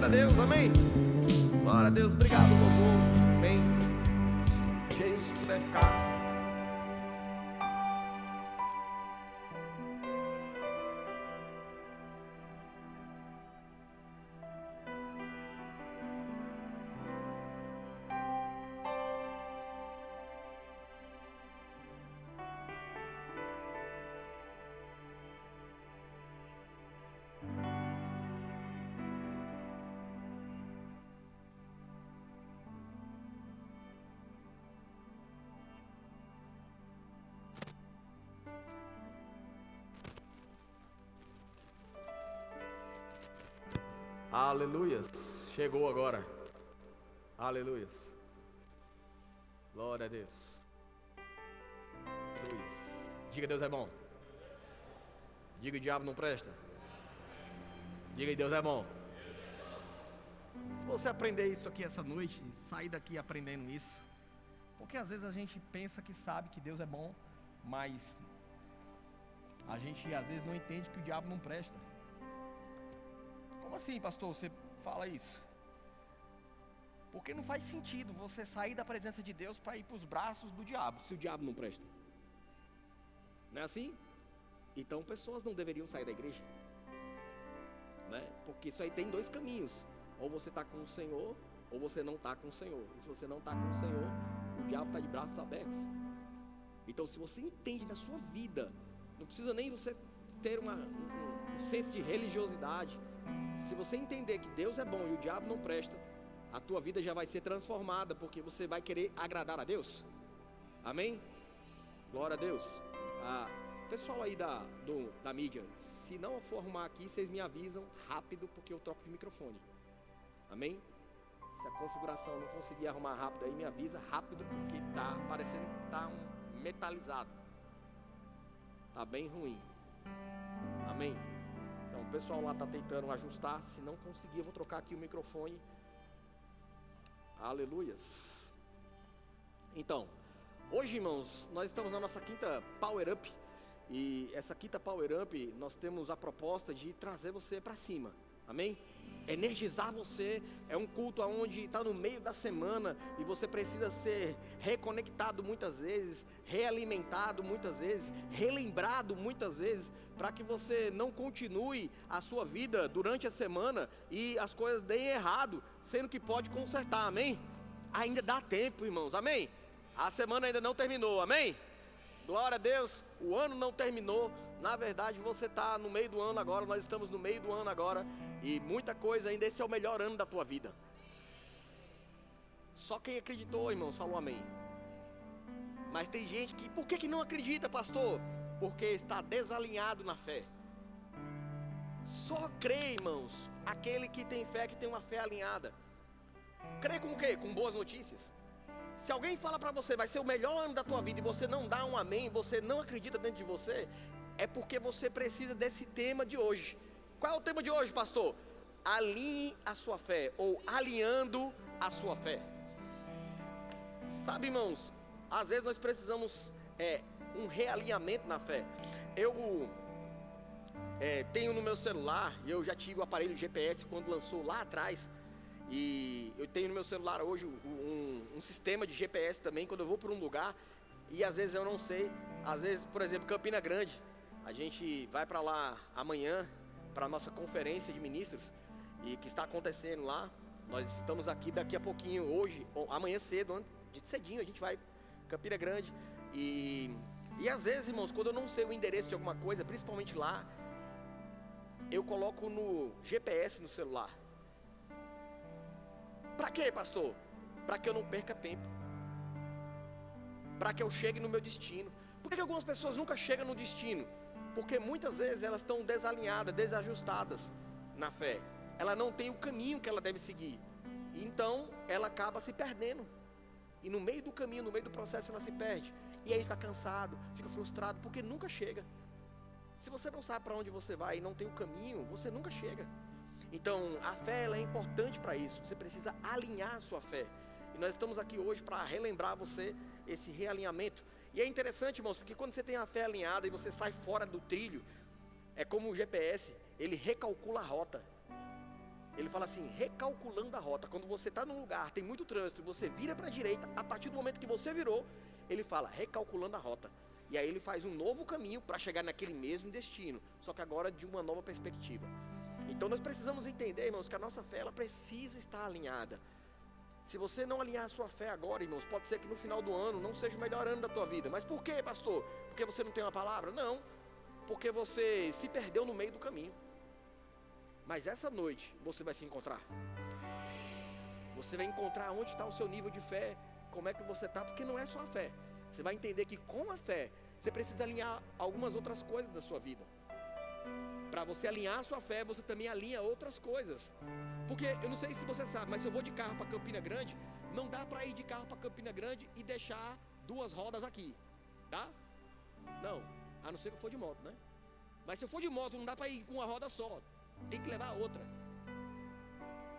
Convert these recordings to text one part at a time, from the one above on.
a Deus, amém? Glória a Deus, obrigado, louvor, amém? Jesus puder ficar. Aleluias, chegou agora. Aleluias. Glória a Deus. Aleluias. Diga: Deus é bom. Diga: o diabo não presta. Diga: Deus é bom. Se você aprender isso aqui essa noite, sair daqui aprendendo isso, porque às vezes a gente pensa que sabe que Deus é bom, mas a gente às vezes não entende que o diabo não presta. Como assim, pastor, você fala isso? Porque não faz sentido você sair da presença de Deus para ir para os braços do diabo, se o diabo não presta. Não é assim? Então pessoas não deveriam sair da igreja, né? Porque isso aí tem dois caminhos: ou você está com o Senhor, ou você não está com o Senhor. E se você não está com o Senhor, o diabo está de braços abertos. Então, se você entende na sua vida, não precisa nem você ter um senso de religiosidade. Se você entender que Deus é bom e o diabo não presta, a tua vida já vai ser transformada, porque você vai querer agradar a Deus. Amém? Glória a Deus. Pessoal aí da mídia, se não for arrumar aqui, vocês me avisam rápido, porque eu troco de microfone. Amém? Se a configuração não conseguir arrumar rápido aí, me avisa rápido, porque tá parecendo que tá metalizado. Tá bem ruim. Amém? Então o pessoal lá está tentando ajustar. Se não conseguir, eu vou trocar aqui o microfone. Aleluias. Então, hoje, irmãos, nós estamos na nossa quinta Power Up. E essa quinta Power Up, nós temos a proposta de trazer você para cima. Amém? Energizar você. É um culto onde está no meio da semana e você precisa ser reconectado muitas vezes, realimentado muitas vezes, relembrado muitas vezes, para que você não continue a sua vida durante a semana e as coisas deem errado, sendo que pode consertar. Amém? Ainda dá tempo, irmãos. Amém? A semana ainda não terminou. Amém? Glória a Deus. O ano não terminou. Na verdade, você está no meio do ano agora. Nós estamos no meio do ano agora. E muita coisa ainda. Esse é o melhor ano da tua vida. Só quem acreditou, irmãos, falou amém. Mas tem gente que... Por que não acredita, pastor? Porque está desalinhado na fé. Só crê, irmãos, aquele que tem fé, que tem uma fé alinhada. Crê com o quê? Com boas notícias. Se alguém fala para você, vai ser o melhor ano da tua vida, e você não dá um amém, você não acredita dentro de você, é porque você precisa desse tema de hoje. Qual é o tema de hoje, pastor? Alinhe a sua fé, ou alinhando a sua fé. Sabe, irmãos, às vezes nós precisamos um realinhamento na fé. Eu tenho no meu celular, e eu já tive o aparelho GPS quando lançou lá atrás, e eu tenho no meu celular hoje um sistema de GPS também, quando eu vou para um lugar, e às vezes eu não sei. Às vezes, por exemplo, Campina Grande, a gente vai para lá amanhã, para a nossa conferência de ministros, e que está acontecendo lá. Nós estamos aqui daqui a pouquinho, hoje, amanhã cedo, cedinho a gente vai Campina Grande, e às vezes, irmãos, quando eu não sei o endereço de alguma coisa, principalmente lá, eu coloco no GPS no celular. Para quê, pastor? Para que eu não perca tempo, para que eu chegue no meu destino. Por que algumas pessoas nunca chegam no destino? Porque muitas vezes elas estão desalinhadas, desajustadas na fé. Ela não tem o caminho que ela deve seguir, então ela acaba se perdendo. E no meio do caminho, no meio do processo, ela se perde. E aí fica cansado, fica frustrado, porque nunca chega. Se você não sabe para onde você vai e não tem o caminho, você nunca chega. Então, a fé, ela é importante para isso. Você precisa alinhar a sua fé. E nós estamos aqui hoje para relembrar você esse realinhamento. E é interessante, irmãos, porque quando você tem a fé alinhada e você sai fora do trilho, é como o GPS, ele recalcula a rota. Ele fala assim, recalculando a rota. Quando você está num lugar, tem muito trânsito, você vira para a direita, a partir do momento que você virou, ele fala, recalculando a rota. E aí ele faz um novo caminho para chegar naquele mesmo destino, só que agora de uma nova perspectiva. Então nós precisamos entender, irmãos, que a nossa fé, ela precisa estar alinhada. Se você não alinhar a sua fé agora, irmãos, pode ser que no final do ano não seja o melhor ano da tua vida. Mas por quê, pastor? Porque você não tem uma palavra? Não, porque você se perdeu no meio do caminho. Mas essa noite você vai se encontrar. Você vai encontrar onde está o seu nível de fé, como é que você está, porque não é só a fé. Você vai entender que com a fé, você precisa alinhar algumas outras coisas da sua vida. Para você alinhar a sua fé, você também alinha outras coisas. Porque eu não sei se você sabe, mas se eu vou de carro para Campina Grande, não dá para ir de carro para Campina Grande e deixar 2 rodas aqui. Dá? Não, a não ser que eu for de moto, né? Mas se eu for de moto, não dá para ir com uma roda só. Tem que levar a outra.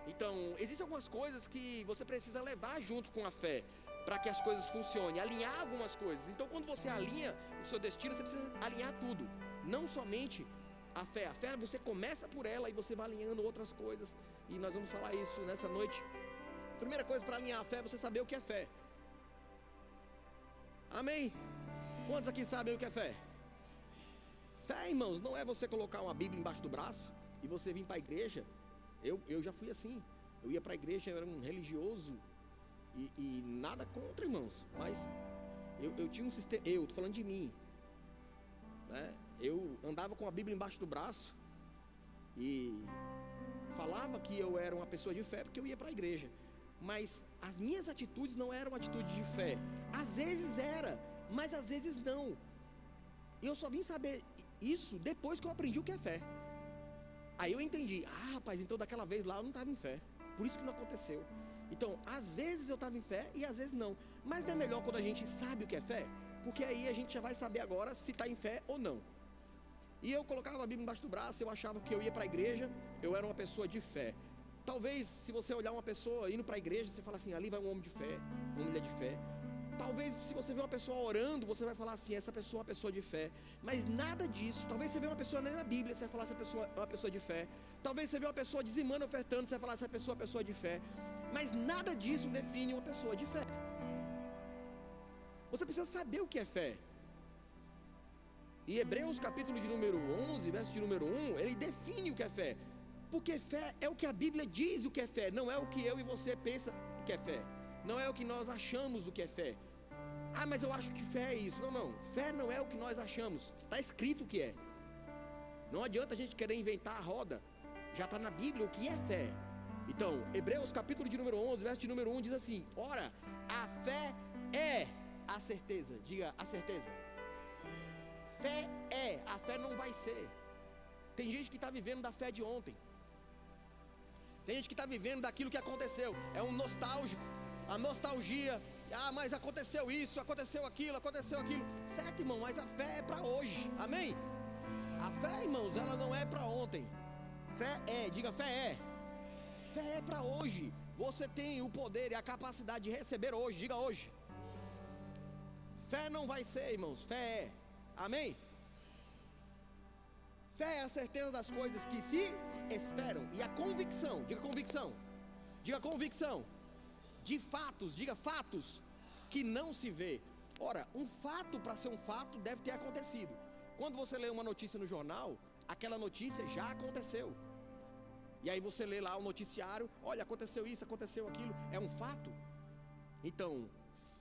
Então, existem algumas coisas que você precisa levar junto com a fé, para que as coisas funcionem, alinhar algumas coisas. Então, quando você alinha o seu destino, você precisa alinhar tudo. Não somente a fé você começa por ela e você vai alinhando outras coisas. E nós vamos falar isso nessa noite. Primeira coisa para alinhar a fé é você saber o que é fé. Amém? Quantos aqui sabem o que é fé? Fé, irmãos, não é você colocar uma Bíblia embaixo do braço e você vir para a igreja. Eu já fui assim. Eu ia para a igreja, eu era um religioso e nada contra, irmãos. Mas eu tinha um sistema. Eu estou falando de mim, né? Eu andava com a Bíblia embaixo do braço e falava que eu era uma pessoa de fé porque eu ia para a igreja. Mas as minhas atitudes não eram atitudes de fé. Às vezes era, mas às vezes não. E eu só vim saber isso depois que eu aprendi o que é fé. Aí eu entendi, rapaz, então daquela vez lá eu não estava em fé. Por isso que não aconteceu. Então, às vezes eu estava em fé e às vezes não. Mas não é melhor quando a gente sabe o que é fé? Porque aí a gente já vai saber agora se está em fé ou não. E eu colocava a Bíblia embaixo do braço, eu achava que eu ia para a igreja, eu era uma pessoa de fé. Talvez, se você olhar uma pessoa indo para a igreja, você fala assim, ali vai um homem de fé, uma mulher de fé. Talvez, se você vê uma pessoa orando, você vai falar assim, essa pessoa é uma pessoa de fé. Mas nada disso. Talvez você vê uma pessoa nem na Bíblia, você vai falar, essa pessoa é uma pessoa de fé. Talvez você vê uma pessoa dizimando, ofertando, você vai falar, essa pessoa é uma pessoa de fé. Mas nada disso define uma pessoa de fé. Você precisa saber o que é fé. E Hebreus capítulo de número 11, verso de número 1, ele define o que é fé. Porque fé é o que a Bíblia diz o que é fé, não é o que eu e você pensa que é fé. Não é o que nós achamos do que é fé. Mas eu acho que fé é isso. Não, fé não é o que nós achamos. Está escrito o que é. Não adianta a gente querer inventar a roda. Já está na Bíblia o que é fé. Então, Hebreus capítulo de número 11, verso de número 1 diz assim, ora, a fé é a certeza. Diga, a certeza. Fé é, a fé não vai ser. Tem gente que está vivendo da fé de ontem. Tem gente que está vivendo daquilo que aconteceu. É um nostálgico. A nostalgia. Mas aconteceu isso, aconteceu aquilo. Certo, irmão, mas a fé é para hoje. Amém? A fé, irmãos, ela não é para ontem. Fé é, diga fé é. Fé é para hoje. Você tem o poder e a capacidade de receber hoje. Diga hoje. Fé não vai ser, irmãos. Fé é. Amém? Fé é a certeza das coisas que se esperam. E a convicção, diga convicção. Diga convicção. De fatos, diga fatos que não se vê. Ora, um fato para ser um fato deve ter acontecido. Quando você lê uma notícia no jornal, aquela notícia já aconteceu. E aí você lê lá o noticiário, olha, aconteceu isso, aconteceu aquilo, é um fato. Então,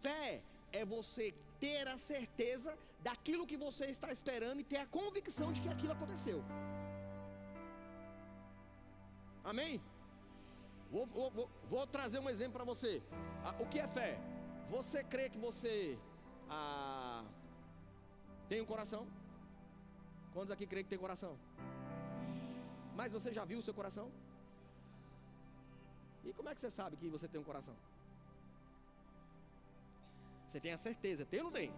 fé é você ter a certeza daquilo que você está esperando e ter a convicção de que aquilo aconteceu. Amém? Vou trazer um exemplo para você. O que é fé? Você crê que você tem um coração? Quantos aqui crê que tem coração? Mas você já viu o seu coração? E como é que você sabe que você tem um coração? Você tem a certeza, tem ou não tem?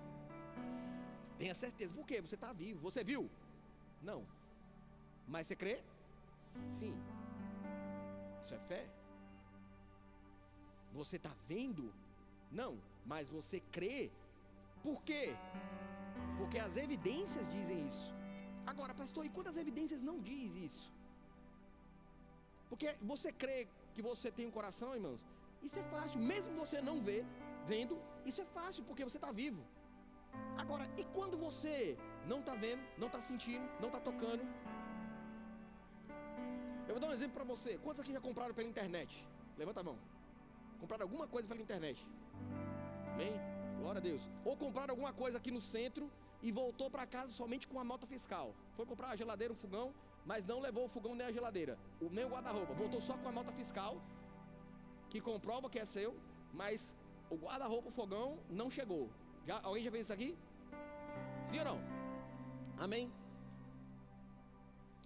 Tem a certeza, por quê? Você está vivo, você viu? Não. Mas você crê? Sim. Isso é fé. Você está vendo? Não. Mas você crê? Por quê? Porque as evidências dizem isso. Agora, pastor, e quando as evidências não dizem isso? Porque você crê que você tem um coração, irmãos, isso é fácil, mesmo você não vendo, isso é fácil, porque você está vivo. Agora, e quando você não está vendo, não está sentindo, não está tocando? Eu vou dar um exemplo para você. Quantos aqui já compraram pela internet? Levanta a mão. Compraram alguma coisa pela internet? Amém? Glória a Deus. Ou compraram alguma coisa aqui no centro e voltou para casa somente com a nota fiscal. Foi comprar a geladeira, um fogão, mas não levou o fogão nem a geladeira, nem o guarda-roupa. Voltou só com a nota fiscal, que comprova que é seu, mas o guarda-roupa, o fogão, não chegou. Alguém já fez isso aqui? Sim ou não? Amém?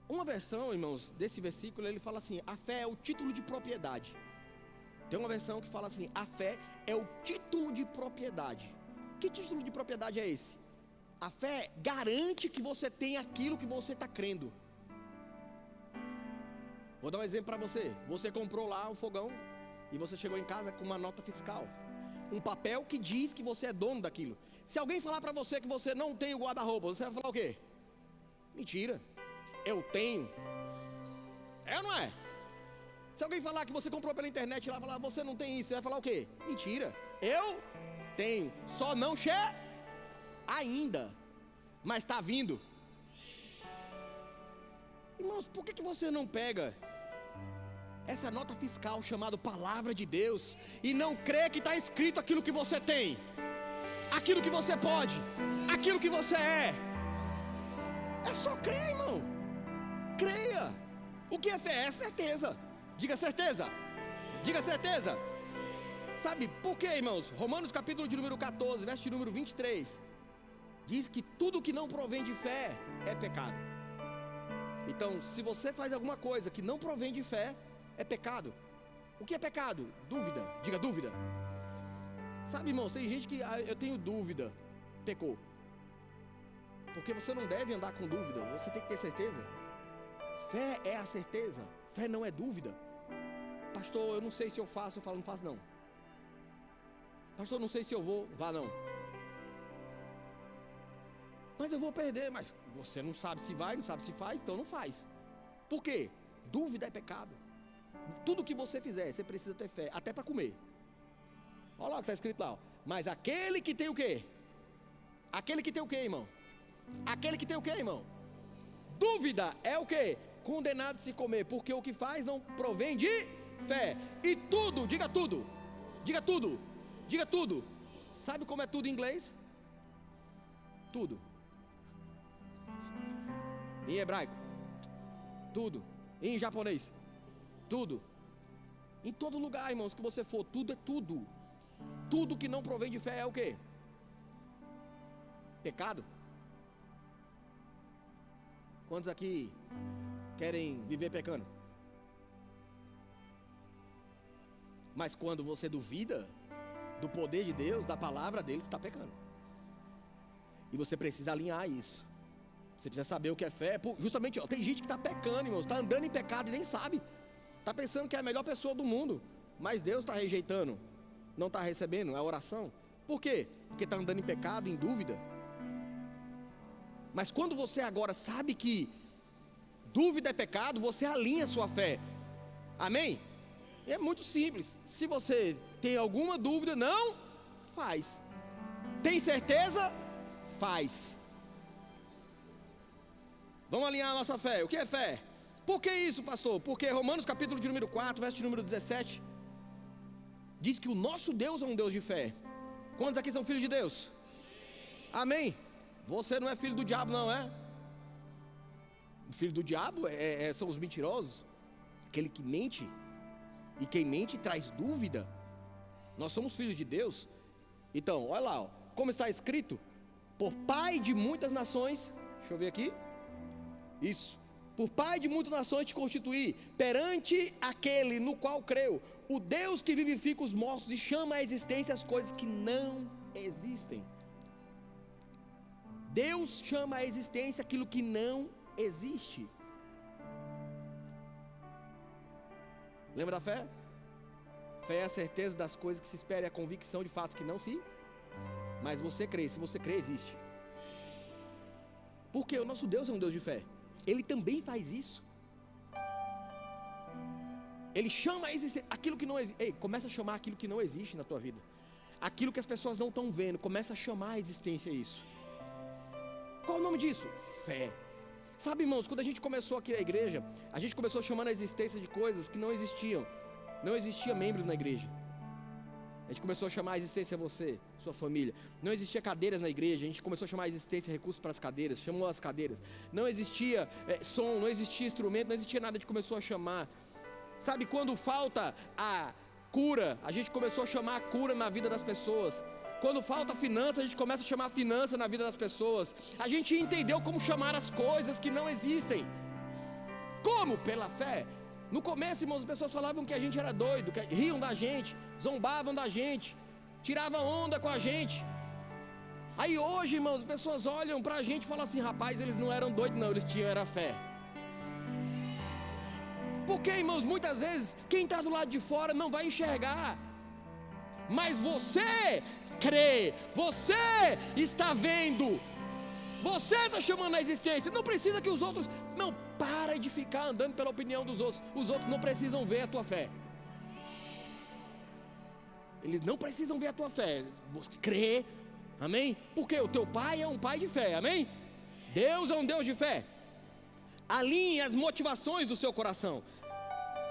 Uma versão, irmãos, desse versículo, ele fala assim: a fé é o título de propriedade. Tem uma versão que fala assim: a fé é o título de propriedade. Que título de propriedade é esse? A fé garante que você tem aquilo que você está crendo. Vou dar um exemplo para você. Você comprou lá o fogão e você chegou em casa com uma nota fiscal, um papel que diz que você é dono daquilo. Se alguém falar para você que você não tem o guarda-roupa, você vai falar o quê? Mentira, eu tenho. É ou não é? Se alguém falar que você comprou pela internet lá, falar você não tem isso, você vai falar o quê? Mentira, eu tenho. Só não ainda, mas está vindo. Irmãos, por que você não pega essa nota fiscal chamada Palavra de Deus e não crê que está escrito aquilo que você tem, aquilo que você pode, aquilo que você é? É só crer, irmão. Creia. O que é fé? É certeza. Diga certeza. Diga certeza. Sabe por quê, irmãos? Romanos capítulo de número 14, verso de número 23 diz que tudo que não provém de fé é pecado. Então, se você faz alguma coisa que não provém de fé, é pecado. O que é pecado? Dúvida. Diga dúvida. Sabe, irmãos, tem gente que eu tenho dúvida, pecou. Porque você não deve andar com dúvida, você tem que ter certeza. Fé é a certeza, fé não é dúvida. Pastor, eu não sei se eu faço, eu falo, não faço não. Pastor, não sei se eu vou, vá não. Mas eu vou perder, mas você não sabe se vai, não sabe se faz, então não faz. Por quê? Dúvida é pecado. Tudo que você fizer, você precisa ter fé, até para comer. Olha lá o que está escrito lá, ó. Mas aquele que tem o quê? Aquele que tem o quê, irmão? Aquele que tem o quê, irmão? Dúvida é o quê? Condenado de se comer, porque o que faz não provém de fé. E tudo, diga tudo. Diga tudo. Diga tudo. Sabe como é tudo em inglês? Tudo. Em hebraico, tudo. Em japonês, tudo. Em todo lugar, irmãos, que você for, tudo é tudo. Tudo que não provém de fé é o quê? Pecado. Quantos aqui querem viver pecando? Mas quando você duvida do poder de Deus, da palavra dele, você está pecando. E você precisa alinhar isso. Você precisa saber o que é fé. Justamente, ó, tem gente que está pecando, irmãos, está andando em pecado e nem sabe. Está pensando que é a melhor pessoa do mundo, mas Deus está rejeitando, não está recebendo a oração. Por quê? Porque está andando em pecado, em dúvida. Mas quando você agora sabe que dúvida é pecado, você alinha a sua fé. Amém? É muito simples. Se você tem alguma dúvida, não faz. Tem certeza? Faz. Vamos alinhar a nossa fé. O que é fé? Por que isso, pastor? Porque Romanos capítulo de número 4, verso de número 17 diz que o nosso Deus é um Deus de fé. Quantos aqui são filhos de Deus? Amém? Você não é filho do diabo, não é? O filho do diabo são os mentirosos, aquele que mente. E quem mente traz dúvida. Nós somos filhos de Deus. Então, olha lá, ó, como está escrito: por pai de muitas nações. Deixa eu ver aqui. Isso. Por pai de muitas nações te constituí, perante aquele no qual creu, o Deus que vivifica os mortos e chama à existência as coisas que não existem. Deus chama à existência aquilo que não existe. Lembra da fé? Fé é a certeza das coisas que se espera e a convicção de fatos que não se... Mas você crê, se você crê, existe. Porque o nosso Deus é um Deus de fé. Ele também faz isso. Ele chama a existência, aquilo que não existe. Ei, começa a chamar aquilo que não existe na tua vida. Aquilo que as pessoas não estão vendo, começa a chamar a existência isso. Qual é o nome disso? Fé. Sabe, irmãos, quando a gente começou aqui a igreja, a gente começou chamando a existência de coisas que não existiam. Não existia membros na igreja. A gente começou a chamar a existência você, sua família. Não existia cadeiras na igreja, a gente começou a chamar a existência recursos para as cadeiras, chamou as cadeiras. Não existia som, não existia instrumento, não existia nada, a gente começou a chamar. Sabe, quando falta a cura, a gente começou a chamar a cura na vida das pessoas. Quando falta finança, a gente começa a chamar a finança na vida das pessoas. A gente entendeu como chamar as coisas que não existem. Como? Pela fé. No começo, irmãos, as pessoas falavam que a gente era doido, que riam da gente, zombavam da gente, tiravam onda com a gente. Aí hoje, irmãos, as pessoas olham pra gente e falam assim: rapaz, eles não eram doidos não, eles tinham era fé. Porque, irmãos, muitas vezes quem está do lado de fora não vai enxergar, mas você crê, você está vendo, você está chamando a existência. Não precisa que os outros, não, para de ficar andando pela opinião dos outros. Os outros não precisam ver a tua fé. Eles não precisam ver a tua fé. Você crê, amém? Porque o teu pai é um pai de fé, amém? Deus é um Deus de fé. Alinhe as motivações do seu coração.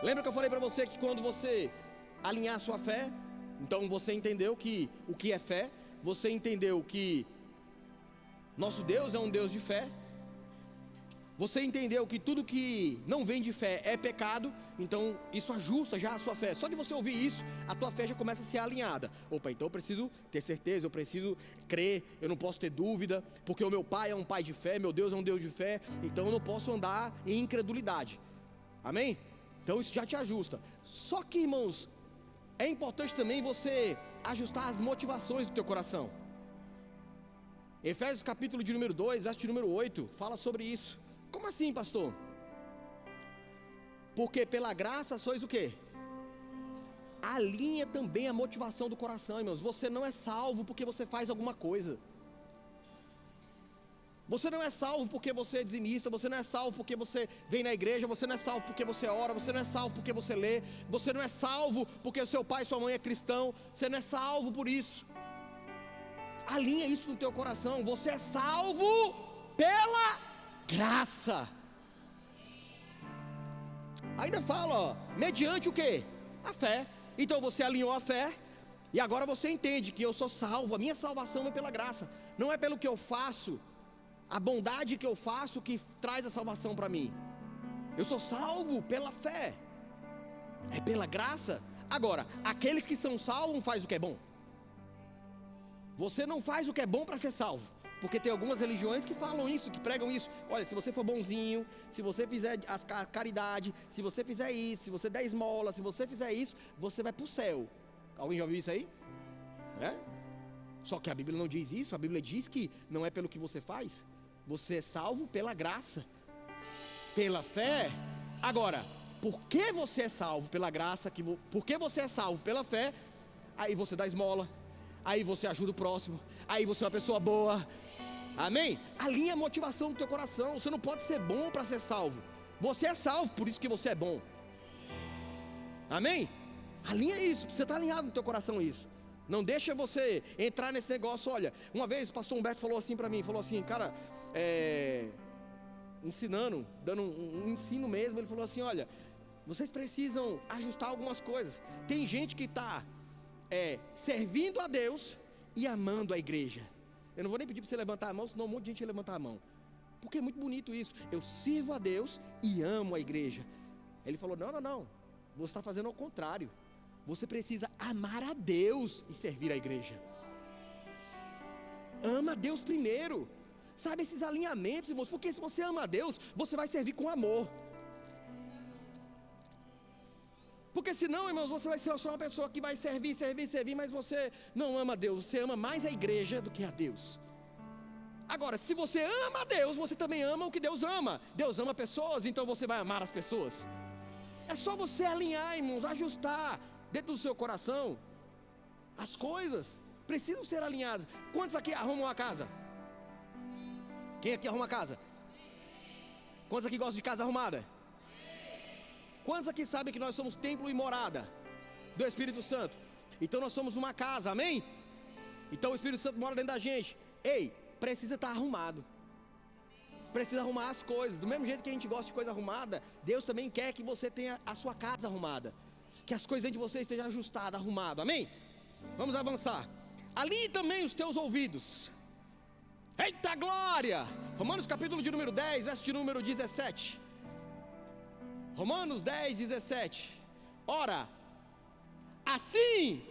Lembra que eu falei para você que quando você alinhar a sua fé, então você entendeu que o que é fé, você entendeu que nosso Deus é um Deus de fé, você entendeu que tudo que não vem de fé é pecado, então isso ajusta já a sua fé. Só de você ouvir isso, a tua fé já começa a ser alinhada. Opa, então eu preciso ter certeza, eu preciso crer, eu não posso ter dúvida, porque o meu pai é um pai de fé, meu Deus é um Deus de fé, então eu não posso andar em incredulidade. Amém? Então isso já te ajusta. Só que, irmãos, é importante também você ajustar as motivações do teu coração. Efésios capítulo de número 2, verso de número 8, fala sobre isso. Como assim, pastor? Porque pela graça sois o quê? Alinha também a motivação do coração, irmãos. Você não é salvo porque você faz alguma coisa. Você não é salvo porque você é dizimista, você não é salvo porque você vem na igreja, você não é salvo porque você ora, você não é salvo porque você lê, você não é salvo porque o seu pai e sua mãe é cristão, você não é salvo por isso. Alinha isso no teu coração, você é salvo pela graça. Ainda fala, ó, mediante o quê? A fé. Então você alinhou a fé e agora você entende que eu sou salvo, a minha salvação é pela graça, não é pelo que eu faço. A bondade que eu faço que traz a salvação para mim. Eu sou salvo pela fé. É pela graça. Agora, aqueles que são salvos fazem o que é bom. Você não faz o que é bom para ser salvo. Porque tem algumas religiões que falam isso, que pregam isso. Olha, se você for bonzinho, se você fizer a caridade, se você fizer isso, se você der esmola, se você fizer isso, você vai para o céu. Alguém já ouviu isso aí? É? Só que a Bíblia não diz isso. A Bíblia diz que não é pelo que você faz. Você é salvo pela graça, pela fé. Agora, por que você é salvo pela graça? Por que você é salvo pela fé? Aí você dá esmola, aí você ajuda o próximo, aí você é uma pessoa boa. Amém? Alinha a motivação do teu coração. Você não pode ser bom para ser salvo. Você é salvo, por isso que você é bom. Amém? Alinha isso, você está alinhado no teu coração isso. Não deixa você entrar nesse negócio. Olha, uma vez o pastor Humberto falou assim para mim, falou assim, cara, ensinando, dando um ensino mesmo, ele falou assim, olha, vocês precisam ajustar algumas coisas. Tem gente que está servindo a Deus e amando a igreja. Eu não vou nem pedir para você levantar a mão, senão um monte de gente vai levantar a mão. Porque é muito bonito isso. Eu sirvo a Deus e amo a igreja. Ele falou, não, você está fazendo ao contrário. Você precisa amar a Deus e servir a igreja. Ama a Deus primeiro. Sabe esses alinhamentos, irmãos? Porque se você ama a Deus, você vai servir com amor. Porque senão, irmãos, você vai ser só uma pessoa que vai servir, mas você não ama a Deus. Você ama mais a igreja do que a Deus. Agora, se você ama a Deus, você também ama o que Deus ama. Deus ama pessoas, então você vai amar as pessoas. É só você alinhar, irmãos, ajustar dentro do seu coração. As coisas precisam ser alinhadas. Quantos aqui arrumam a casa? Quem aqui arruma a casa? Quantos aqui gostam de casa arrumada? Quantos aqui sabem que nós somos templo e morada do Espírito Santo? Então nós somos uma casa, amém? Então o Espírito Santo mora dentro da gente. Ei, precisa estar arrumado. Precisa arrumar as coisas. Do mesmo jeito que a gente gosta de coisa arrumada, Deus também quer que você tenha a sua casa arrumada. Que as coisas dentro de você estejam ajustadas, arrumadas, amém? Vamos avançar. Alinhe também os teus ouvidos. Eita glória! Romanos capítulo de número 10, verso de número 17. Romanos 10, 17. Ora, assim,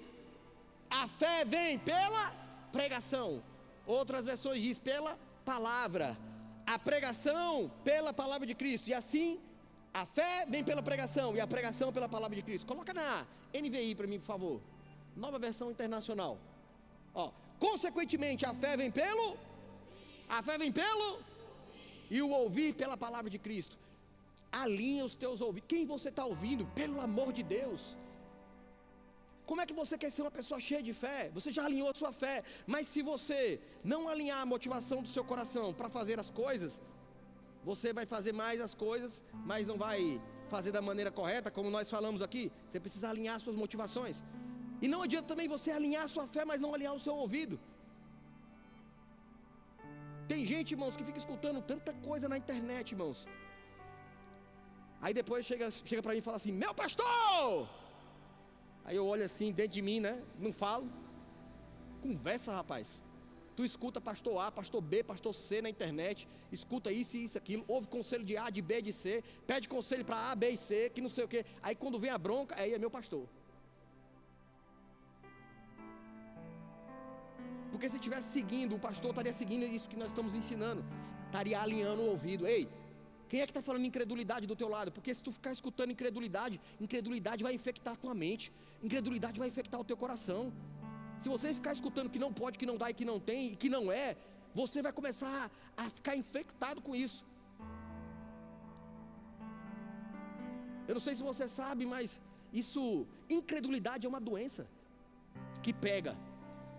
a fé vem pela pregação. Outras versões diz pela palavra. A pregação pela palavra de Cristo. E assim, a fé vem pela pregação. E a pregação pela palavra de Cristo. Coloca na NVI para mim, por favor. Nova versão internacional. Ó, consequentemente, a fé vem pelo... A fé vem pelo... E o ouvir pela palavra de Cristo. Alinha os teus ouvidos. Quem você está ouvindo? Pelo amor de Deus. Como é que você quer ser uma pessoa cheia de fé? Você já alinhou a sua fé. Mas se você não alinhar a motivação do seu coração para fazer as coisas, você vai fazer mais as coisas, mas não vai fazer da maneira correta, como nós falamos aqui. Você precisa alinhar suas motivações. E não adianta também você alinhar a sua fé, mas não alinhar o seu ouvido. Tem gente, irmãos, que fica escutando tanta coisa na internet, irmãos. Aí depois chega para mim e fala assim: meu pastor! Aí eu olho assim dentro de mim, né? Não falo. Conversa, rapaz. Tu escuta pastor A, pastor B, pastor C na internet. Escuta isso e isso, aquilo. Ouve conselho de A, de B, de C. Pede conselho para A, B e C, que não sei o quê. Aí quando vem a bronca, aí é meu pastor. Porque se estivesse seguindo, o pastor estaria seguindo isso que nós estamos ensinando. Estaria alinhando o ouvido. Ei, quem é que está falando incredulidade do teu lado? Porque se tu ficar escutando incredulidade, incredulidade vai infectar a tua mente. Incredulidade vai infectar o teu coração. Se você ficar escutando que não pode, que não dá e que não tem e que não é, você vai começar a ficar infectado com isso. Eu não sei se você sabe, mas isso, incredulidade é uma doença que pega.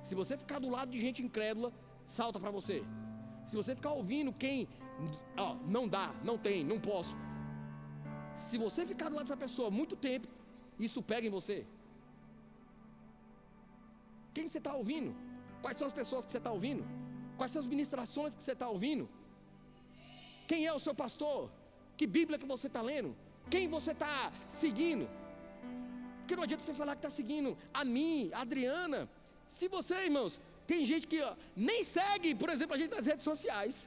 Se você ficar do lado de gente incrédula, salta para você. Se você ficar ouvindo quem, não dá, não tem, não posso. Se você ficar do lado dessa pessoa muito tempo, isso pega em você. Quem você está ouvindo? Quais são as pessoas que você está ouvindo? Quais são as ministrações que você está ouvindo? Quem é o seu pastor? Que Bíblia que você está lendo? Quem você está seguindo? Porque não adianta você falar que está seguindo a mim, a Adriana. Se você, irmãos, tem gente que nem segue, por exemplo, a gente nas redes sociais.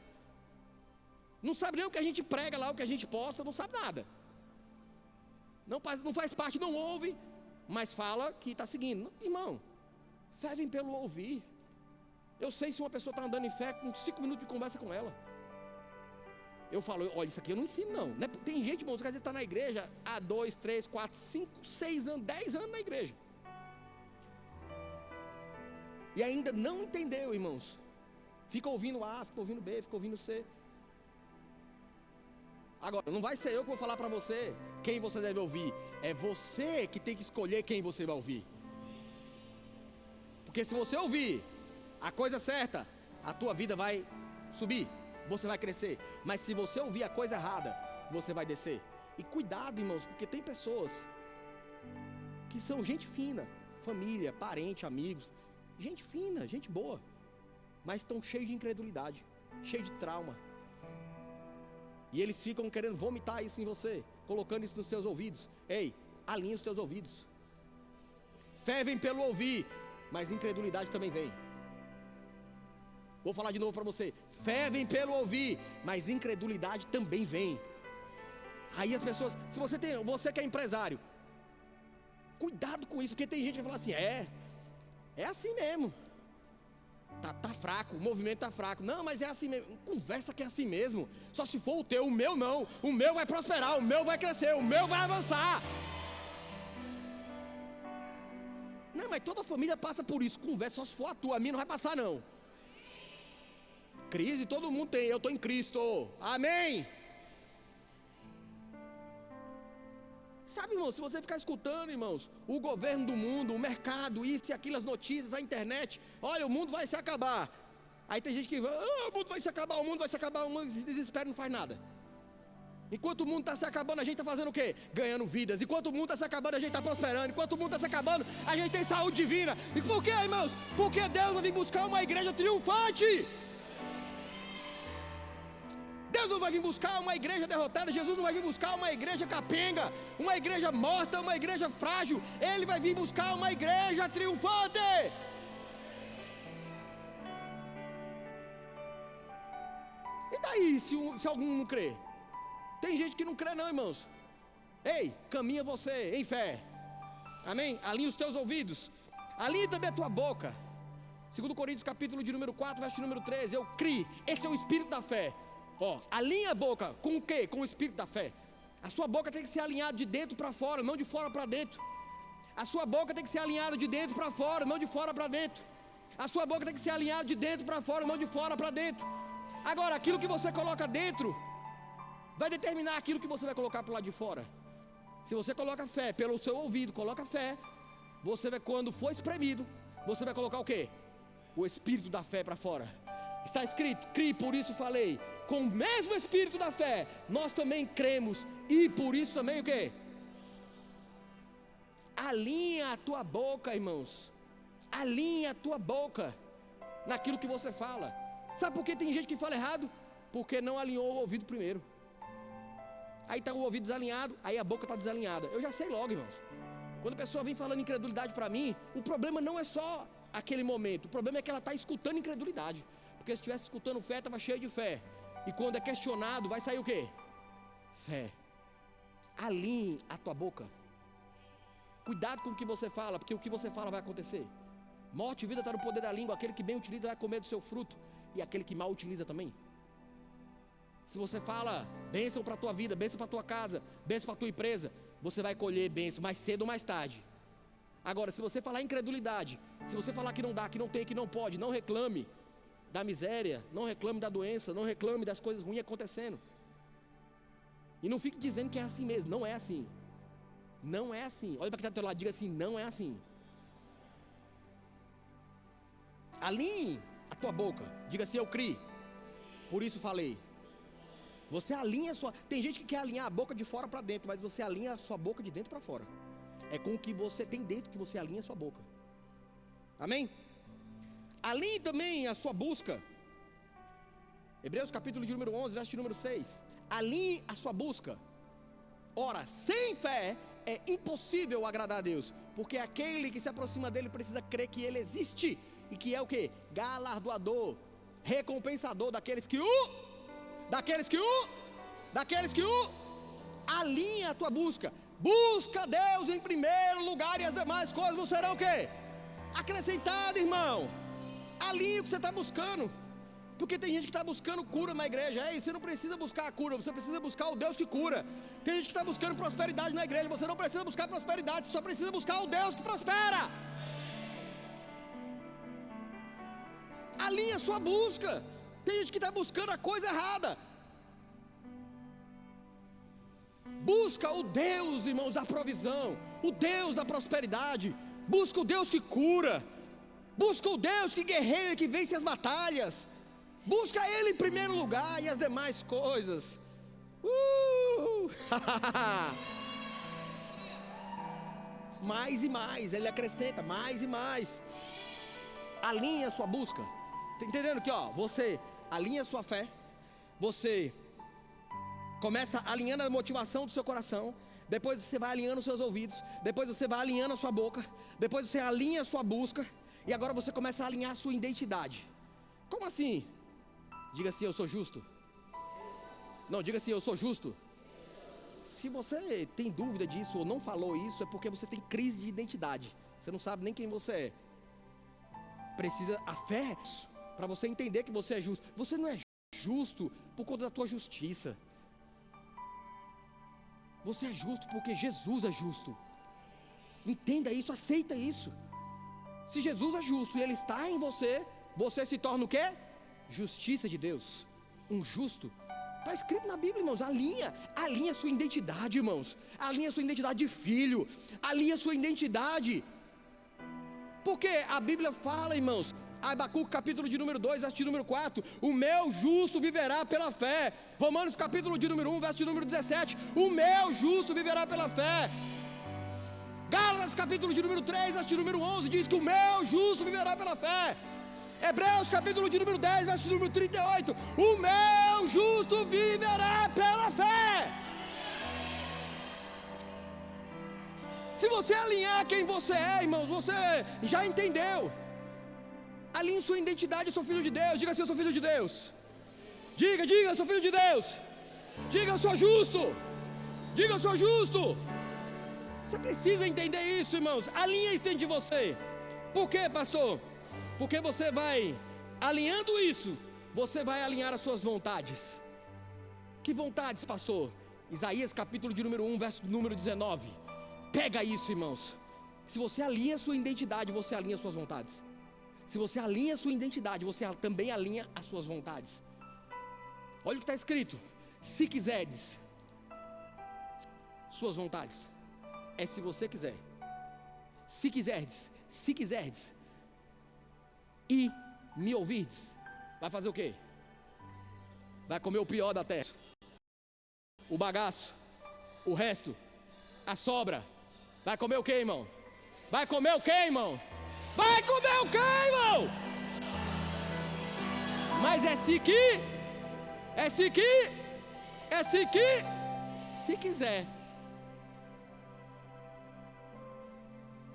Não sabe nem o que a gente prega lá, o que a gente posta, não sabe nada. Não faz parte, não ouve, mas fala que está seguindo. Irmão, fé vem pelo ouvir. Eu sei se uma pessoa está andando em fé, com 5 minutos de conversa com ela. Eu falo, olha, isso aqui eu não ensino não. Tem gente, irmãos, que às vezes está na igreja há 2, 3, 4, 5, 6 anos, 10 anos na igreja. E ainda não entendeu, irmãos. Fica ouvindo A, fica ouvindo B, fica ouvindo C. Agora, não vai ser eu que vou falar para você quem você deve ouvir. É você que tem que escolher quem você vai ouvir. Porque se você ouvir a coisa certa, a tua vida vai subir, você vai crescer. Mas se você ouvir a coisa errada, você vai descer. E cuidado, irmãos, porque tem pessoas que são gente fina, família, parente, amigos, gente fina, gente boa, mas estão cheios de incredulidade, cheios de trauma. E eles ficam querendo vomitar isso em você, colocando isso nos teus ouvidos. Ei, alinha os teus ouvidos. Fé vem pelo ouvir, mas incredulidade também vem. Vou falar de novo para você. Fé vem pelo ouvir, mas incredulidade também vem. Aí as pessoas, se você que é empresário, cuidado com isso, porque tem gente que vai falar assim, é assim mesmo. Tá fraco, o movimento tá fraco. Não, mas é assim mesmo. Conversa que é assim mesmo. Só se for o teu, o meu não. O meu vai prosperar, o meu vai crescer, o meu vai avançar. Não, mas toda a família passa por isso. Conversa, só se for a tua, a minha não vai passar não. Crise todo mundo tem, eu estou em Cristo. Amém. Sabe, irmão, se você ficar escutando, irmãos, o governo do mundo, o mercado, isso e aquilo, as notícias, a internet, olha, o mundo vai se acabar. Aí tem gente que vai, o mundo vai se acabar, o mundo vai se acabar, o mundo se desespera e não faz nada. Enquanto o mundo está se acabando, a gente está fazendo o quê? Ganhando vidas. Enquanto o mundo está se acabando, a gente está prosperando. Enquanto o mundo está se acabando, a gente tem saúde divina. E por quê, irmãos? Porque Deus vai vir buscar uma igreja triunfante. Deus não vai vir buscar uma igreja derrotada. Jesus não vai vir buscar uma igreja capenga, uma igreja morta, uma igreja frágil. Ele vai vir buscar uma igreja triunfante. E daí, se algum não crê? Tem gente que não crê não, irmãos. Ei, caminha você em fé. Amém? Alinha os teus ouvidos. Alinha também a tua boca. 2 Coríntios capítulo de número 4, verso número 13. Eu criei. Esse é o espírito da fé. Ó, alinha a boca com o quê? Com o espírito da fé. A sua boca tem que ser alinhada de dentro para fora, não de fora para dentro. A sua boca tem que ser alinhada de dentro para fora, não de fora para dentro. A sua boca tem que ser alinhada de dentro para fora, não de fora para dentro. Agora, aquilo que você coloca dentro vai determinar aquilo que você vai colocar para o lado de fora. Se você coloca fé pelo seu ouvido, coloca fé, você vai, quando for espremido, você vai colocar o quê? O espírito da fé para fora. Está escrito, criei, por isso falei. Com o mesmo espírito da fé, nós também cremos, e por isso também o quê? Alinha a tua boca, irmãos. Alinha a tua boca naquilo que você fala. Sabe por que tem gente que fala errado? Porque não alinhou o ouvido primeiro. Aí está o ouvido desalinhado, aí a boca está desalinhada. Eu já sei logo, irmãos. Quando a pessoa vem falando incredulidade para mim, o problema não é só aquele momento. O problema é que ela está escutando incredulidade. Porque se estivesse escutando fé, estava cheio de fé. E quando é questionado, vai sair o quê? Fé. Alinhe a tua boca. Cuidado com o que você fala, porque o que você fala vai acontecer. Morte e vida está no poder da língua. Aquele que bem utiliza vai comer do seu fruto, e aquele que mal utiliza também. Se você fala bênção para a tua vida, bênção para a tua casa, bênção para a tua empresa, você vai colher bênção mais cedo ou mais tarde. Agora, se você falar incredulidade, se você falar que não dá, que não tem, que não pode, não reclame da miséria, não reclame da doença, não reclame das coisas ruins acontecendo. E não fique dizendo que é assim mesmo, não é assim. Não é assim. Olha para quem está do teu lado, diga assim, não é assim. Alinhe a tua boca, diga assim, eu criei, por isso falei. Você alinha a sua... Tem gente que quer alinhar a boca de fora para dentro, mas você alinha a sua boca de dentro para fora. É com o que você tem dentro que você alinha a sua boca. Amém? Alinhe também a sua busca. Hebreus capítulo de número 11, verso de número 6. Alinhe a sua busca. Ora, sem fé é impossível agradar a Deus, porque aquele que se aproxima dele precisa crer que ele existe, e que é o quê? Galardoador, recompensador daqueles que alinha a tua busca. Busca Deus em primeiro lugar, e as demais coisas não serão o quê? Acrescentadas, irmão. Alinha o que você está buscando. Porque tem gente que está buscando cura na igreja. Ei, você não precisa buscar a cura, você precisa buscar o Deus que cura. Tem gente que está buscando prosperidade na igreja. Você não precisa buscar prosperidade, você só precisa buscar o Deus que prospera. Alinha a sua busca. Tem gente que está buscando a coisa errada. Busca o Deus, irmãos, da provisão, o Deus da prosperidade. Busca o Deus que cura. Busca o Deus que guerreia, que vence as batalhas. Busca Ele em primeiro lugar, e as demais coisas. Mais e mais, Ele acrescenta mais e mais. Alinha a sua busca. Tá entendendo que você alinha a sua fé, você começa alinhando a motivação do seu coração, depois você vai alinhando os seus ouvidos, depois você vai alinhando a sua boca, depois você alinha a sua busca, e agora você começa a alinhar a sua identidade. Como assim? Diga assim, eu sou justo. Não, diga assim, eu sou justo. Se você tem dúvida disso ou não falou isso, é porque você tem crise de identidade. Você não sabe nem quem você é. Precisa a fé para você entender que você é justo. Você não é justo por conta da tua justiça. Você é justo porque Jesus é justo. Entenda isso, aceita isso. Se Jesus é justo e Ele está em você, você se torna o quê? Justiça de Deus. Um justo. Está escrito na Bíblia, irmãos. Alinha a sua identidade, irmãos. Alinha a sua identidade de filho. Alinha a sua identidade. Porque a Bíblia fala, irmãos, Abacuque capítulo de número 2, verso de número 4, o meu justo viverá pela fé. Romanos capítulo de número 1, verso de número 17, o meu justo viverá pela fé. Gálatas capítulo de número 3, verso de número 11, diz que o meu justo viverá pela fé. Hebreus capítulo de número 10, verso de número 38, o meu justo viverá pela fé. Se você alinhar quem você é, irmãos, você já entendeu. Alinhe sua identidade, eu sou filho de Deus. Diga assim, eu sou filho de Deus. Diga, eu sou filho de Deus. Diga, eu sou justo. Diga, eu sou justo. Você precisa entender isso, irmãos. Alinha isso dentro de você. Por quê, pastor? Porque você vai, alinhando isso, você vai alinhar as suas vontades. Que vontades, pastor? Isaías capítulo de número 1, verso número 19. Pega isso, irmãos. Se você alinha a sua identidade, você alinha as suas vontades. Se você alinha a sua identidade, você também alinha as suas vontades. Olha o que está escrito. Se quiserdes, suas vontades. É se você quiser. Se quiserdes, e me ouvirdes, vai fazer o quê? Vai comer o pior da terra. O bagaço, o resto, a sobra. Vai comer o quê, irmão? Vai comer o quê, irmão? Vai comer o quê, irmão? Mas se quiser.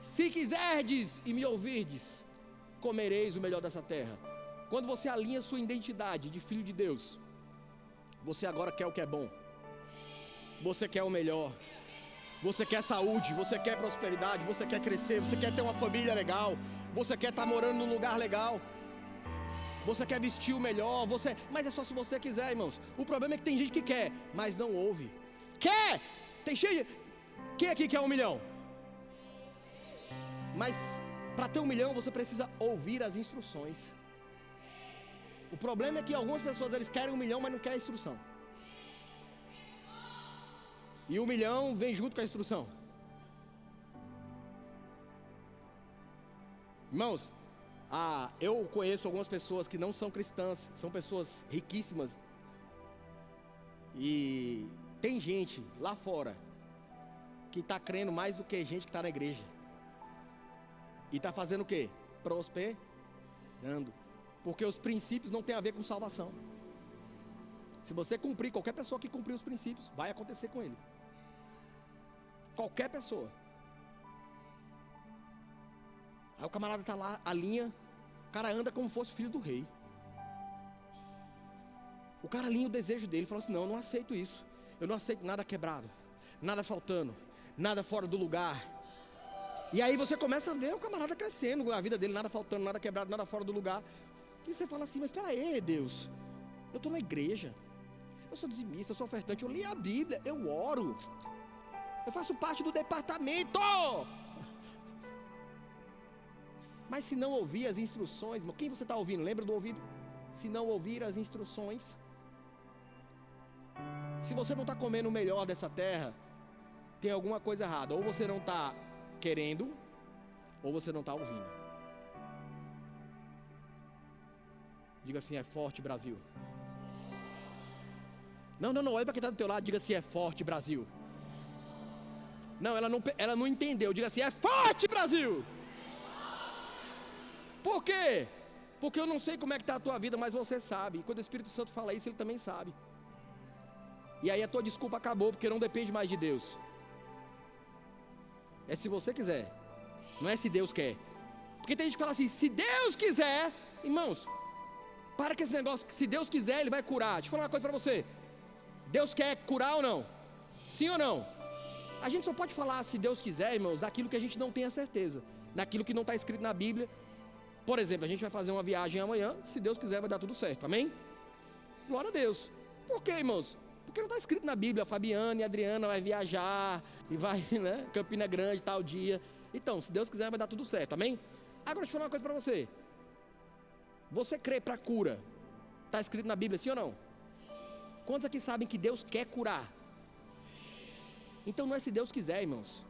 Se quiserdes e me ouvirdes, comereis o melhor dessa terra. Quando você alinha sua identidade de filho de Deus, você agora quer o que é bom. Você quer o melhor. Você quer saúde, você quer prosperidade, você quer crescer, você quer ter uma família legal, você quer estar morando num lugar legal, você quer vestir o melhor, mas é só se você quiser, irmãos. O problema é que tem gente que quer, mas não ouve. Quer? Tem cheio de... Quem aqui quer 1 milhão? Mas para ter 1 milhão você precisa ouvir as instruções. O problema é que algumas pessoas eles querem 1 milhão, mas não querem a instrução. E 1 milhão vem junto com a instrução. Irmãos, eu conheço algumas pessoas que não são cristãs, são pessoas riquíssimas. E tem gente lá fora que está crendo mais do que gente que está na igreja. E está fazendo o quê? Prosperando. Porque os princípios não têm a ver com salvação. Se você cumprir, qualquer pessoa que cumprir os princípios, vai acontecer com ele. Qualquer pessoa. Aí o camarada está lá, alinha. O cara anda como fosse filho do rei. O cara alinha o desejo dele, fala assim, não, eu não aceito isso. Eu não aceito nada quebrado, nada faltando, nada fora do lugar. E aí você começa a ver o camarada crescendo, a vida dele, nada faltando, nada quebrado, nada fora do lugar. E você fala assim, mas espera aí, Deus, eu estou na igreja, eu sou dizimista, eu sou ofertante, eu li a Bíblia, eu oro, eu faço parte do departamento. Mas se não ouvir as instruções, quem você está ouvindo? Lembra do ouvido? Se não ouvir as instruções, se você não está comendo o melhor dessa terra, tem alguma coisa errada. Ou você não está querendo, ou você não está ouvindo. Diga assim, é forte, Brasil. Não, olha para quem está do teu lado, diga assim, é forte, Brasil. Não, ela não entendeu, diga assim, é forte, Brasil. Por quê? Porque eu não sei como é que está a tua vida, mas você sabe. E quando o Espírito Santo fala isso, ele também sabe. E aí a tua desculpa acabou, porque não depende mais de Deus. É se você quiser, não é se Deus quer. Porque tem gente que fala assim, se Deus quiser, irmãos, para com esse negócio, que se Deus quiser, Ele vai curar. Deixa eu falar uma coisa para você. Deus quer curar ou não? Sim ou não? A gente só pode falar, se Deus quiser, irmãos, daquilo que a gente não tem a certeza, daquilo que não está escrito na Bíblia. Por exemplo, a gente vai fazer uma viagem amanhã, se Deus quiser vai dar tudo certo, amém? Glória a Deus. Por quê, irmãos? Porque não está escrito na Bíblia, a Fabiana e a Adriana vai viajar, e vai, né, Campina Grande, tal dia. Então, se Deus quiser vai dar tudo certo, amém? Agora deixa eu falar uma coisa para você. Você crê para cura? Está escrito na Bíblia, sim ou não? Quantos aqui sabem que Deus quer curar? Então não é se Deus quiser, irmãos.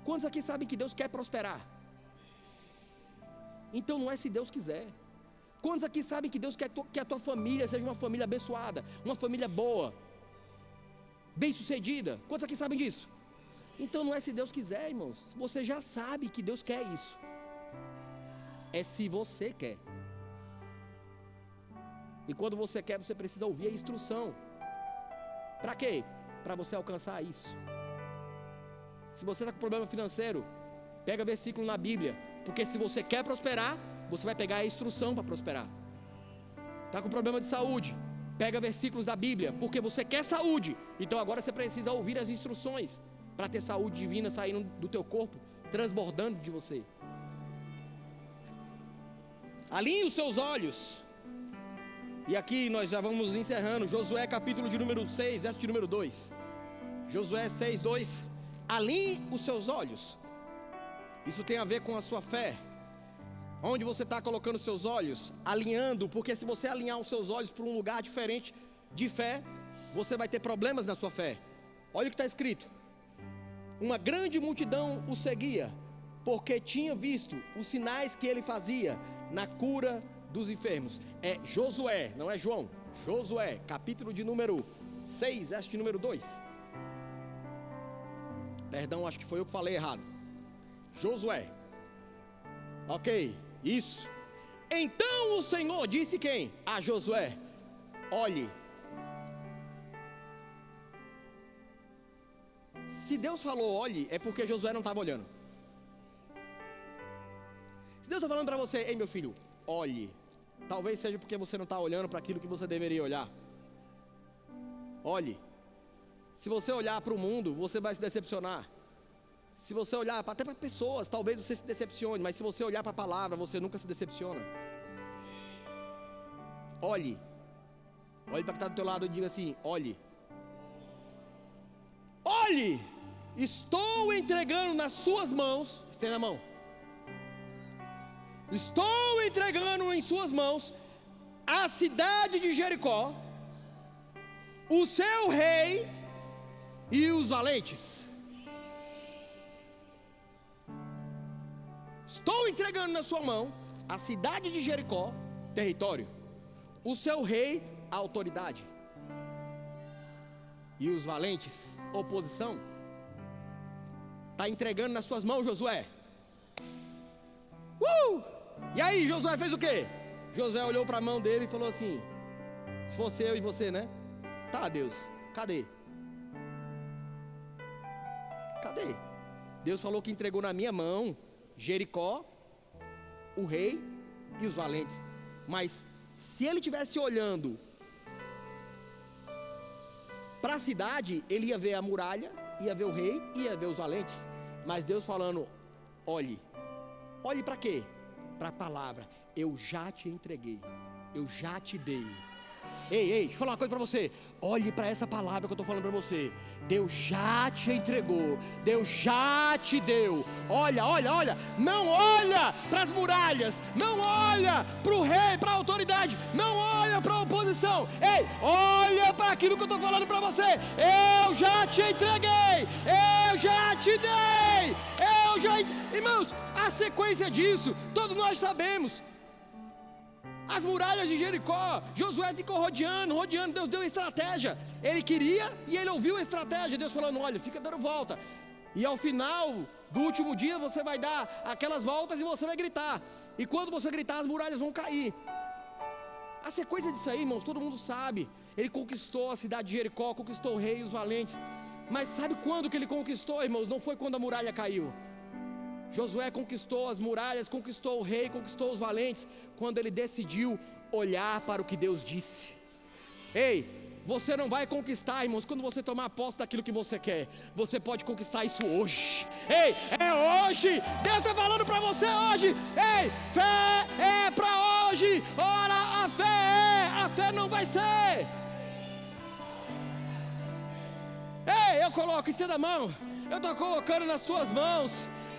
Quantos aqui sabem que Deus quer prosperar? Então não é se Deus quiser. Quantos aqui sabem que Deus quer que a tua família seja uma família abençoada, uma família boa, bem-sucedida? Quantos aqui sabem disso? Então não é se Deus quiser, irmãos. Você já sabe que Deus quer isso. É se você quer. E quando você quer, você precisa ouvir a instrução. Para quê? Para você alcançar isso. Se você está com problema financeiro, pega versículo na Bíblia. Porque se você quer prosperar, você vai pegar a instrução para prosperar. Está com problema de saúde, pega versículos da Bíblia. Porque você quer saúde. Então agora você precisa ouvir as instruções para ter saúde divina saindo do teu corpo, transbordando de você. Alinhe os seus olhos. E aqui nós já vamos encerrando. Josué capítulo de número 6, verso de número 2. Josué 6, 2. Alinhe os seus olhos. Isso tem a ver com a sua fé. Onde você está colocando os seus olhos? Alinhando, porque se você alinhar os seus olhos para um lugar diferente de fé, você vai ter problemas na sua fé. Olha o que está escrito. Uma grande multidão o seguia, porque tinha visto os sinais que ele fazia na cura dos enfermos. É Josué, não é João. Josué, capítulo de número 6, verso de número 2. Perdão, acho que foi eu que falei errado. Josué. Ok, isso. Então o Senhor disse quem? A Josué: olhe. Se Deus falou olhe, é porque Josué não estava olhando. Se Deus está falando para você: ei meu filho, olhe, talvez seja porque você não está olhando para aquilo que você deveria olhar. Olhe. Se você olhar para o mundo, você vai se decepcionar. Se você olhar até para pessoas, talvez você se decepcione. Mas se você olhar para a palavra, você nunca se decepciona. Olhe. Olhe para quem está do teu lado e diga assim: olhe. Olhe, estou entregando nas suas mãos. Estenda a mão. Estou entregando em suas mãos a cidade de Jericó, o seu rei e os valentes. Estou entregando na sua mão a cidade de Jericó, território, o seu rei, a autoridade, e os valentes, oposição. Está entregando nas suas mãos, Josué. E aí, Josué fez o quê? Josué olhou para a mão dele e falou assim: se fosse eu e você, né? Tá, Deus, cadê? Cadê? Deus falou que entregou na minha mão Jericó, o rei e os valentes. Mas se ele estivesse olhando para a cidade, ele ia ver a muralha, ia ver o rei, ia ver os valentes. Mas Deus falando: olhe. Olhe para quê? Para a palavra. Eu já te entreguei, eu já te dei. Ei, deixa eu falar uma coisa para você. Olhe para essa palavra que eu estou falando para você. Deus já te entregou, Deus já te deu. Olha, não olha para as muralhas, não olha para o rei, para a autoridade, não olha para a oposição. Ei, olha para aquilo que eu estou falando para você. Eu já te entreguei, eu já te dei, Irmãos, a sequência disso, todos nós sabemos. As muralhas de Jericó, Josué ficou rodeando, Deus deu estratégia. Ele queria e ele ouviu a estratégia. Deus falando: olha, fica dando volta. E ao final do último dia você vai dar aquelas voltas e você vai gritar. E quando você gritar, as muralhas vão cair. A sequência disso aí, irmãos, todo mundo sabe. Ele conquistou a cidade de Jericó, conquistou o rei e os valentes. Mas sabe quando que ele conquistou, irmãos? Não foi quando a muralha caiu. Josué conquistou as muralhas, conquistou o rei, conquistou os valentes, quando ele decidiu olhar para o que Deus disse. Ei, você não vai conquistar, irmãos, quando você tomar posse daquilo que você quer. Você pode conquistar isso hoje. Ei, é hoje. Deus está falando para você hoje. Ei, fé é para hoje. Ora, a fé não vai ser. Ei, eu coloco em cima da mão. Eu estou colocando nas tuas mãos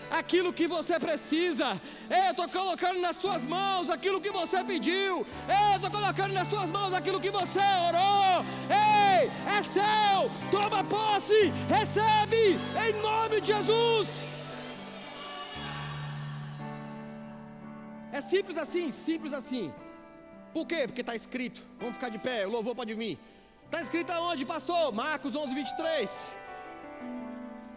aquilo que você precisa. Eu estou colocando nas tuas mãos aquilo que você pediu. Eu estou colocando nas tuas mãos aquilo que você orou. Ei, é seu. Toma posse, recebe em nome de Jesus. É simples assim, simples assim. Por quê? Porque está escrito. Vamos ficar de pé, o louvor pode vir. Está escrito aonde, pastor? Marcos 11, 23.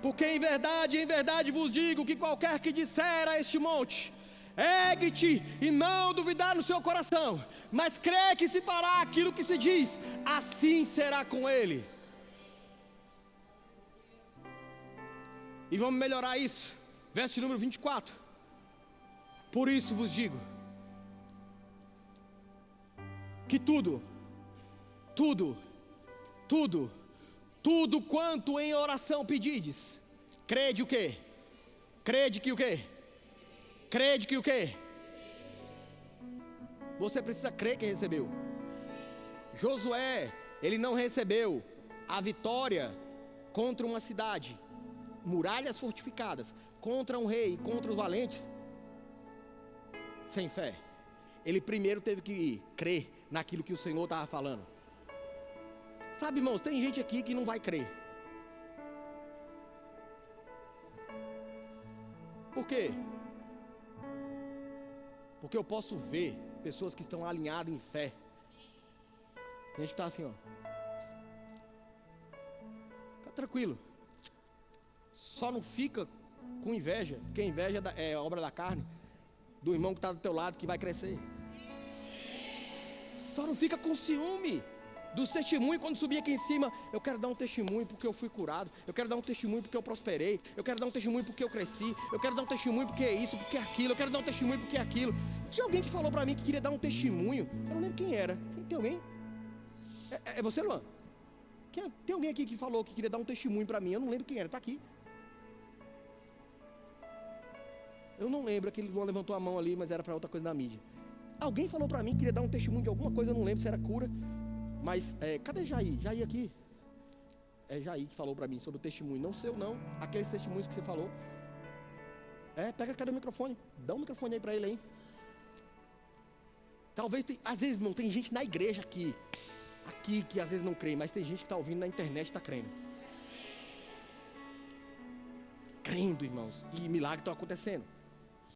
Porque em verdade vos digo que qualquer que disser a este monte, ergue-te e não duvidar no seu coração, mas crê que se fará aquilo que se diz, assim será com ele. E vamos melhorar isso. Verso número 24. Por isso vos digo que tudo quanto em oração pedides, crede o quê? Crede que o quê? Crede que o quê? Você precisa crer que recebeu. Josué, ele não recebeu a vitória contra uma cidade, muralhas fortificadas, contra um rei, contra os valentes, sem fé. Ele primeiro teve que crer naquilo que o Senhor estava falando. Sabe, irmãos, tem gente aqui que não vai crer. Por quê? Porque eu posso ver pessoas que estão alinhadas em fé. Tem gente que está assim, ó. Fica tranquilo. Só não fica com inveja, porque inveja é obra da carne, do irmão que está do teu lado, que vai crescer. Só não fica com ciúme dos testemunhos. Quando subir aqui em cima, eu quero dar um testemunho porque eu fui curado, eu quero dar um testemunho porque eu prosperei, eu quero dar um testemunho porque eu cresci, eu quero dar um testemunho porque é isso, porque é aquilo, eu quero dar um testemunho porque é aquilo. Tinha alguém que falou para mim que queria dar um testemunho, eu não lembro quem era. Tem alguém? É você, Luan? Tem alguém aqui que falou que queria dar um testemunho para mim, eu não lembro quem era, está aqui. Eu não lembro, aquele Luan levantou a mão ali, mas era para outra coisa da mídia. Alguém falou para mim que queria dar um testemunho de alguma coisa, eu não lembro se era cura. Mas, cadê Jair? Jair aqui. É Jair que falou para mim sobre o testemunho. Não seu não, aqueles testemunhos que você falou. Cadê o microfone? Dá um microfone aí para ele aí. Talvez, às vezes, irmão, tem gente na igreja aqui que às vezes não crê, mas tem gente que está ouvindo na internet e está crendo. Crendo, irmãos, e milagres estão acontecendo.